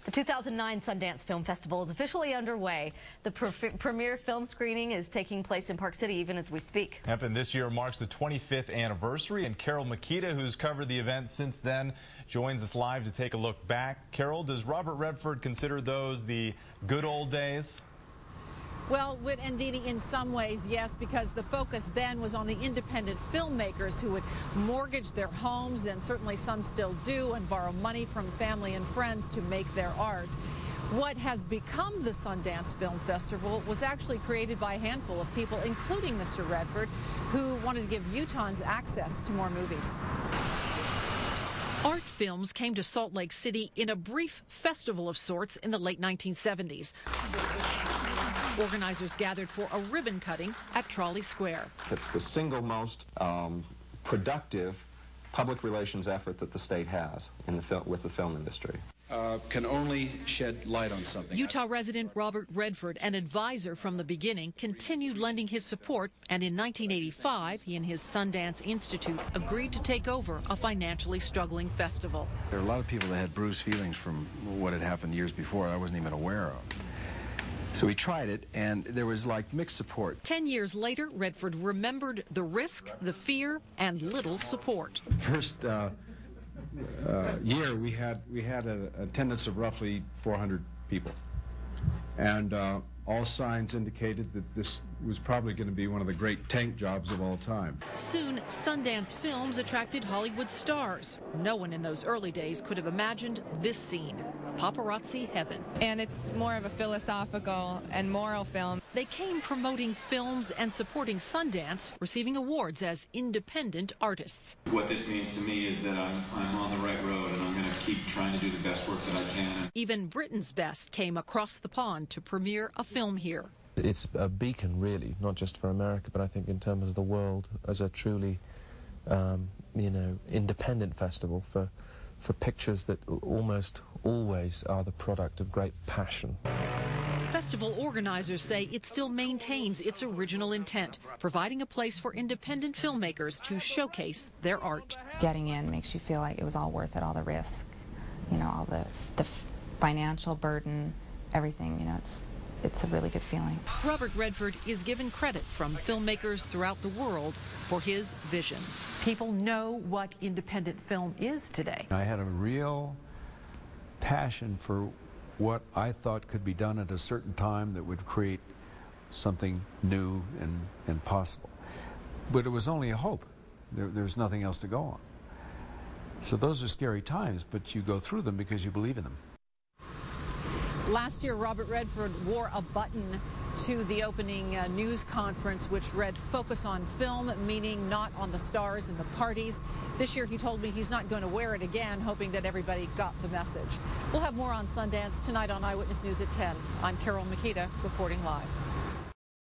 The 2009 Sundance Film Festival is officially underway. The premiere film screening is taking place in Park City even as we speak. Yep, and this year marks the 25th anniversary, and Carol Makita, who's covered the event since then, joins us live to take a look back. Carol, does Robert Redford consider those the good old days? Well, Whit and Dee Dee, in some ways, yes, because the focus then was on the independent filmmakers who would mortgage their homes, and certainly some still do, and borrow money from family and friends to make their art. What has become the Sundance Film Festival was actually created by a handful of people, including Mr. Redford, who wanted to give Utahns access to more movies. Art films came to Salt Lake City in a brief festival of sorts in the late 1970s. Organizers gathered for a ribbon cutting at Trolley Square. It's the single most productive public relations effort that the state has in with the film industry. Can only shed light on something. Utah resident Robert Redford, an advisor from the beginning, continued lending his support, and in 1985, he and his Sundance Institute agreed to take over a financially struggling festival. There are a lot of people that had bruised feelings from what had happened years before I wasn't even aware of. So we tried it, and there was like mixed support. 10 years later, Redford remembered the risk, the fear, and little support. First year, we had an attendance of roughly 400 people, and all signs indicated that this was probably going to be one of the great tank jobs of all time. Soon, Sundance Films attracted Hollywood stars. No one in those early days could have imagined this scene. Paparazzi heaven. And it's more of a philosophical and moral film. They came promoting films and supporting Sundance, receiving awards as independent artists. What this means to me is that I'm on the right road, and I'm going to keep trying to do the best work that I can. Even Britain's best came across the pond to premiere a film here. It's a beacon, really, not just for America, but I think in terms of the world, as a truly, independent festival for pictures that almost always are the product of great passion. Festival organizers say it still maintains its original intent, providing a place for independent filmmakers to showcase their art. Getting in makes you feel like it was all worth it, all the risk, all the financial burden, everything, it's a really good feeling. Robert Redford is given credit from filmmakers throughout the world for his vision. People know what independent film is today. I had a real passion for what I thought could be done at a certain time that would create something new and possible. But it was only a hope. There's nothing else to go on. So those are scary times, but you go through them because you believe in them. Last year, Robert Redford wore a button to the opening news conference, which read "Focus on Film," meaning not on the stars and the parties. This year, he told me he's not going to wear it again, hoping that everybody got the message. We'll have more on Sundance tonight on Eyewitness News at 10. I'm Carol Makita, reporting live.